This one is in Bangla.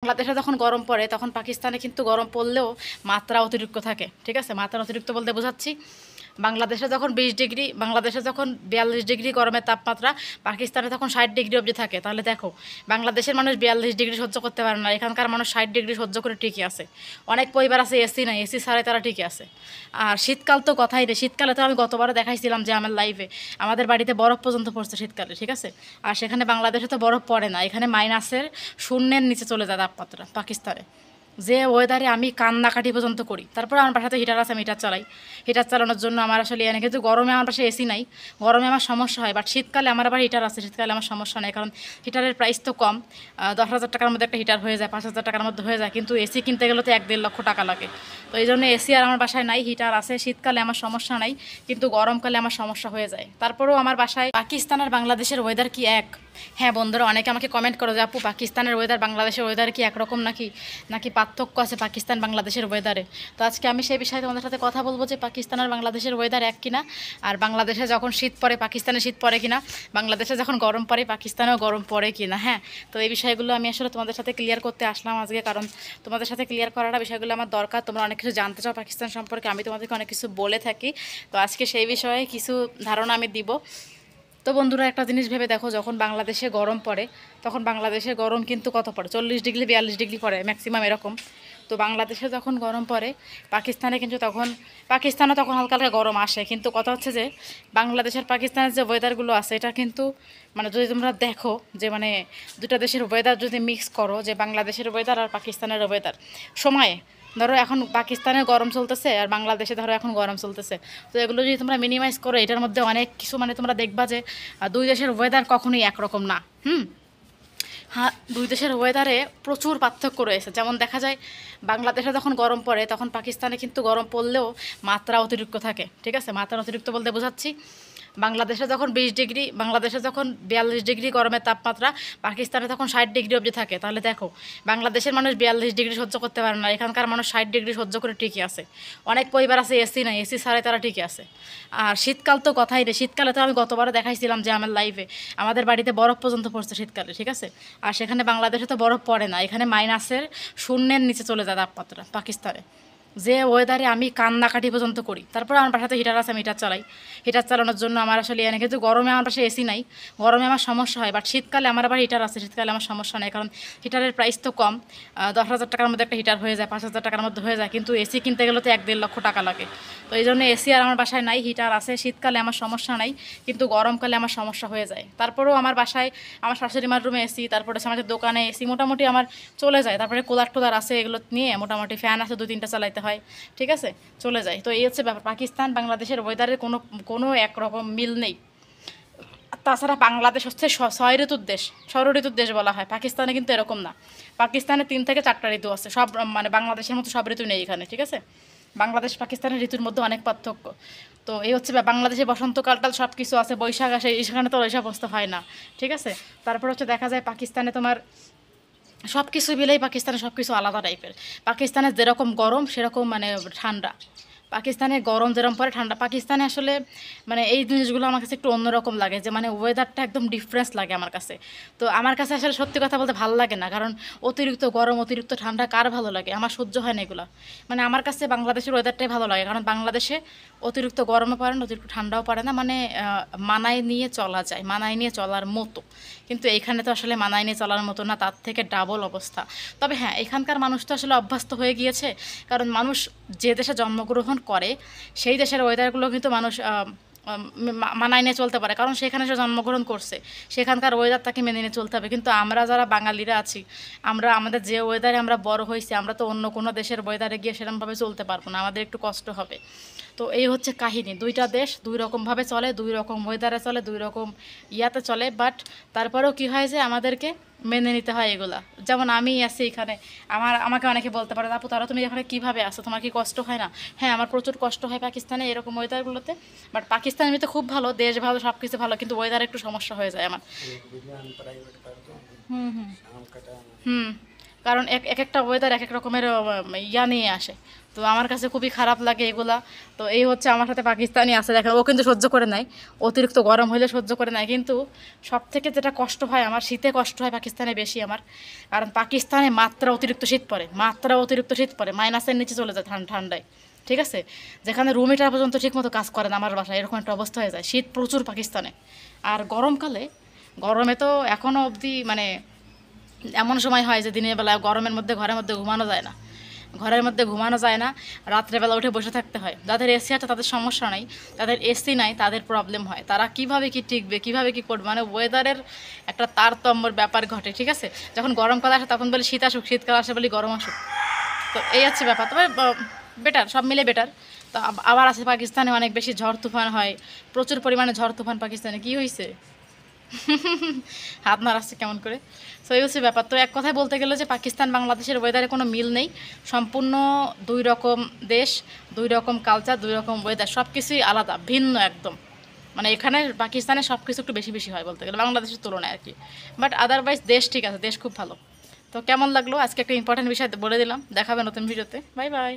বাংলাদেশে যখন গরম পড়ে তখন পাকিস্তানে কিন্তু গরম পড়লেও মাত্রা অতিরিক্ত থাকে, ঠিক আছে। মাত্রা অতিরিক্ত বলতে বোঝাচ্ছি, বাংলাদেশে যখন 20 ডিগ্রি, বাংলাদেশে যখন 42 ডিগ্রি গরমের তাপমাত্রা, পাকিস্তানে তখন 60 ডিগ্রি অবধি থাকে। তাহলে দেখো, বাংলাদেশের মানুষ 42 ডিগ্রি সহ্য করতে পারে না, এখানকার মানুষ 60 ডিগ্রি সহ্য করে ঠিকই আছে। অনেক পরিবার আছে এসি নাই, এসি ছাড়াই তারা ঠিকই আছে। আর শীতকাল তো কথাই নেই, শীতকালে তো আমি গতবারে দেখাইছিলাম যে আমার লাইভে আমাদের বাড়িতে বরফ পর্যন্ত পড়ছে শীতকালে, ঠিক আছে। আর সেখানে বাংলাদেশে তো বরফ পড়ে না, এখানে মাইনাসের শূন্যের নিচে চলে যায় তাপমাত্রা পাকিস্তানে। যে ওয়েদারে আমি কান্নাকাটি পর্যন্ত করি। তারপর আমার বাসাতে হিটার আছে, আমি হিটার চালাই। হিটার চালানোর জন্য আমার আসলে এনে, কিন্তু গরমে আমার পাশে এসি নাই, গরমে আমার সমস্যা হয়। বাট শীতকালে আমার আবার হিটার আছে, শীতকালে আমার সমস্যা নেই, কারণ হিটারের প্রাইস তো কম। 10,000 টাকার মধ্যে একটা হিটার হয়ে যায়, 5,000 টাকার মধ্যে হয়ে যায়। কিন্তু এসি কিনতে গেলে তো 1-1.5 লক্ষ টাকা লাগে। তো এই জন্য এসি আর আমার বাসায় নাই, হিটার আছে। শীতকালে আমার সমস্যা নাই, কিন্তু গরমকালে আমার সমস্যা হয়ে যায়। তারপরেও আমার বাসায় পাকিস্তান আর বাংলাদেশের ওয়েদার কি এক? হ্যাঁ বন্ধুরা, অনেকে আমাকে কমেন্ট করো যে আপু, পাকিস্তানের ওয়েদার বাংলাদেশের ওয়েদার কি একরকম নাকি, নাকি পার্থক্য আছে পাকিস্তান বাংলাদেশের ওয়েদারে? তো আজকে আমি সেই বিষয়ে তোমাদের সাথে কথা বলবো যে পাকিস্তান আর বাংলাদেশের ওয়েদার এক কিনা, আর বাংলাদেশে যখন শীত পড়ে পাকিস্তানে শীত পড়ে কিনা, বাংলাদেশে যখন গরম পড়ে পাকিস্তানেও গরম পড়ে কিনা। হ্যাঁ, তো এই বিষয়গুলো আমি আসলে তোমাদের সাথে ক্লিয়ার করতে আসলাম আজকে, কারণ তোমাদের সাথে ক্লিয়ার করাটা বিষয়গুলো আমার দরকার। তোমরা অনেক কিছু জানতে চাও পাকিস্তান সম্পর্কে, আমি তোমাদেরকে অনেক কিছু বলে থাকি। তো আজকে সেই বিষয়ে কিছু ধারণা আমি দিব। তো বন্ধুরা, একটা জিনিস ভেবে দেখো, যখন বাংলাদেশে গরম পড়ে তখন বাংলাদেশে গরম কিন্তু কত পড়ে, 40 ডিগ্রি 42 ডিগ্রি পড়ে ম্যাক্সিমাম এরকম। তো বাংলাদেশে যখন গরম পড়ে পাকিস্তানে কিন্তু তখন, পাকিস্তানে তখন হালকা হালকা গরম আসে। কিন্তু কথা হচ্ছে যে বাংলাদেশের পাকিস্তানের যে ওয়েদারগুলো আছে, এটা কিন্তু মানে যদি তোমরা দেখো যে মানে দুটা দেশের ওয়েদার যদি মিক্স করো, যে বাংলাদেশের ওয়েদার আর পাকিস্তানের ওয়েদার সময়ে, ধরো এখন পাকিস্তানে গরম চলতেছে আর বাংলাদেশে ধরো এখন গরম চলতেছে, তো এগুলো যদি তোমরা মিনিমাইজ করো, এটার মধ্যে অনেক কিছু মানে তোমরা দেখবা যে দুই দেশের ওয়েদার কখনোই একরকম না। হ্যাঁ, দুই দেশের ওয়েদারে প্রচুর পার্থক্য রয়েছে। যেমন দেখা যায়, বাংলাদেশে যখন গরম পড়ে তখন পাকিস্তানে কিন্তু গরম পড়লেও মাত্রা অতিরিক্ত থাকে, ঠিক আছে। মাত্রা অতিরিক্ত বলতে বোঝাচ্ছি, বাংলাদেশে যখন 20 ডিগ্রি, বাংলাদেশে যখন 42 ডিগ্রি গরমের তাপমাত্রা, পাকিস্তানে তখন 60 ডিগ্রি অবধি থাকে। তাহলে দেখো, বাংলাদেশের মানুষ 42 ডিগ্রি সহ্য করতে পারে না, এখানকার মানুষ 60 ডিগ্রি সহ্য করে ঠিকই আছে। অনেক পরিবার আছে এসি নাই, এসি ছাড়াই তারা ঠিকই আছে। আর শীতকাল তো কথাই নেই, শীতকালে তো আমি গতবারে দেখাইছিলাম যে আমার লাইভে আমাদের বাড়িতে বরফ পর্যন্ত পড়ছে শীতকালে, ঠিক আছে। আর সেখানে বাংলাদেশে তো বরফ পড়ে না, এখানে মাইনাসের শূন্যের নিচে চলে যায় তাপমাত্রা পাকিস্তানে। যে ওয়েদারে আমি কান্নাকাটি পর্যন্ত করি। তারপর আমার বাসাতে হিটার আছে, আমি হিটার চালাই। হিটার চালানোর জন্য আমার আসলে এনে, কিন্তু গরমে আমার পাশে এসি নাই, গরমে আমার সমস্যা হয়। বাট শীতকালে আমার আবার হিটার আছে, শীতকালে আমার সমস্যা নেই, কারণ হিটারের প্রাইস তো কম। 10,000 টাকার মধ্যে একটা হিটার হয়ে যায়, 5,000 টাকার মধ্যে হয়ে যায়। কিন্তু এসি কিনতে গেলে তো 1-1.5 লক্ষ টাকা লাগে। তো এই জন্য এসি আর আমার বাসায় নাই, হিটার আছে। শীতকালে আমার সমস্যা নাই, কিন্তু গরমকালে আমার সমস্যা হয়ে যায়। তারপরেও আমার বাসায় আমার শাশুড়ি মার রুমে এসি, তারপরে আমাদের দোকানে এসি মোটামুটি আমার চলে যায়। তারপরে কুলার টুলার আছে, এগুলো নিয়ে মোটামুটি ফ্যান আছে 2-3টা চালাইতে হয়, ঠিক আছে, চলে যায়। তো এই হচ্ছে ব্যাপার, পাকিস্তান বাংলাদেশের ওয়েদারের কোনো কোনো একরকম মিল নেই। তাছাড়া বাংলাদেশ হচ্ছে 6 ঋতুর দেশ, ষড় ঋতুর দেশ বলা হয়। পাকিস্তানে কিন্তু এরকম না, পাকিস্তানে 3 থেকে 4টা ঋতু আছে। সব মানে বাংলাদেশের মতো সব ঋতু নেই এখানে, ঠিক আছে। বাংলাদেশ পাকিস্তানের ঋতুর মধ্যে অনেক পার্থক্য। তো এই হচ্ছে বাংলাদেশে বসন্তকালটাল সব কিছু আছে, বৈশাখ আসে, সেখানে তো ওই সমস্ত হয় না, ঠিক আছে। তারপর হচ্ছে দেখা যায় পাকিস্তানে তোমার সব কিছু মিলেই পাকিস্তানে সব কিছু আলাদা টাইপের। পাকিস্তানের যেরকম গরম সেরকম মানে ঠান্ডা, পাকিস্তানে গরম যেরকম পরে ঠান্ডা। পাকিস্তানে আসলে মানে এই জিনিসগুলো আমার কাছে একটু অন্যরকম লাগে, যে মানে ওয়েদারটা একদম ডিফারেন্স লাগে আমার কাছে। তো আমার কাছে আসলে সত্যি কথা বলতে ভালো লাগে না, কারণ অতিরিক্ত গরম অতিরিক্ত ঠান্ডা কার ভালো লাগে? আমার সহ্য হয় না এগুলো। মানে আমার কাছে বাংলাদেশের ওয়েদারটাই ভালো লাগে, কারণ বাংলাদেশে অতিরিক্ত গরমও পড়ে না, অতিরিক্ত ঠান্ডাও পড়ে না, মানে মানায় নিয়ে চলা যায়, মানায় নিয়ে চলার মতো। কিন্তু এইখানে তো আসলে মানায় নিয়ে চলার মতো না, তার থেকে ডাবল অবস্থা। তবে হ্যাঁ, এখানকার মানুষ তো আসলে অভ্যস্ত হয়ে গিয়েছে, কারণ মানুষ যে দেশে জন্মগ্রহণ করে সেই দেশের ওয়েদারগুলো কিন্তু মানুষ মানায় নিয়ে চলতে পারে, কারণ সেখানে সে জন্মগ্রহণ করছে, সেখানকার ওয়েদার তাকে মেনে নিয়ে চলতে হবে। কিন্তু আমরা যারা বাঙালিরা আছি, আমরা আমাদের যে ওয়েদারে আমরা বড় হয়েছি, আমরা তো অন্য কোনো দেশের ওয়েদারে গিয়ে সেরকমভাবে চলতে পারবো না, আমাদের একটু কষ্ট হবে। তো এই হচ্ছে কাহিনী, দুইটা দেশ দুই রকমভাবে চলে, দুই রকম ওয়েদারে চলে, দুই রকম ইয়াতে চলে। বাট তারপরেও কী হয় যে আমাদেরকে মেনে নিতে হয় এগুলা। যেমন আমি আছি এখানে, আমাকে অনেকে বলতে পারে, আপু তারা তুমি এখানে কীভাবে আসো, তোমার কি কষ্ট হয় না? হ্যাঁ, আমার প্রচুর কষ্ট হয় পাকিস্তানে এরকম ওয়েদারগুলোতে। বাট পাকিস্তান এমনিতে খুব ভালো দেশ, ভালো সব কিছু ভালো, কিন্তু ওয়েদার একটু সমস্যা হয়ে যায় আমার। হুম হুম হুম। কারণ এক একটা ওয়েদার এক এক রকমের ইয়া নিয়ে আসে। তো আমার কাছে খুবই খারাপ লাগে এগুলা। তো এই হচ্ছে আমার সাথে পাকিস্তানি আছে, দেখেন ও কিন্তু সহ্য করে নেয়, অতিরিক্ত গরম হলে সহ্য করে নেয়। কিন্তু সব থেকে যেটা কষ্ট হয় আমার, শীতে কষ্ট হয় পাকিস্তানে বেশি আমার। কারণ পাকিস্তানে মাত্রা অতিরিক্ত শীত পড়ে, মাত্রা অতিরিক্ত শীত পড়ে, মাইনাসের নিচে চলে যায় ঠান্ডায়, ঠিক আছে। যেখানে রুম হিটার পর্যন্ত ঠিকমতো কাজ করে না আমার বাসায়, এরকম একটা অবস্থা হয়ে যায়। শীত প্রচুর পাকিস্তানে। আর গরমকালে, গরমে তো এখনও অবধি মানে এমন সময় হয় যে দিনের বেলা গরমের মধ্যে ঘরের মধ্যে ঘুমানো যায় না, ঘরের মধ্যে ঘুমানো যায় না, রাত্রেবেলা উঠে বসে থাকতে হয়। যাদের এসি আছে তাদের সমস্যা নাই, তাদের এসি নাই তাদের প্রবলেম হয়। তারা কিভাবে কি টিকবে, কিভাবে কি করবে, মানে ওয়েদারের একটা তারতম্যর ব্যাপার ঘটে, ঠিক আছে। যখন গরমকাল আসে তখন বলি শীত আসুক, শীতকাল আসে বলি গরম আসুক। তো এই হচ্ছে ব্যাপার। তবে বেটার, সব মিলে বেটার। তো আবার আছে পাকিস্তানে অনেক বেশি ঝড় তুফান হয়, প্রচুর পরিমাণে ঝড় তুফান পাকিস্তানে। কি হয়েছে? হাত নাড়াচ্ছে কেমন করে। সো এই হচ্ছে ব্যাপার। তো এক কথায় বলতে গেলে যে পাকিস্তান বাংলাদেশের ওয়েদারে কোনো মিল নেই, সম্পূর্ণ দুই রকম দেশ, দুই রকম কালচার, দুই রকম ওয়েদার, সব কিছুই আলাদা, ভিন্ন একদম। মানে এখানে পাকিস্তানে সব কিছু একটু বেশি বেশি হয় বলতে গেলে বাংলাদেশের তুলনায় আর কি। বাট আদারওয়াইজ দেশ ঠিক আছে, দেশ খুব ভালো। তো কেমন লাগলো আজকে একটা ইম্পর্টেন্ট বিষয় বলে দিলাম। দেখাবে নতুন ভিডিওতে। Bye bye.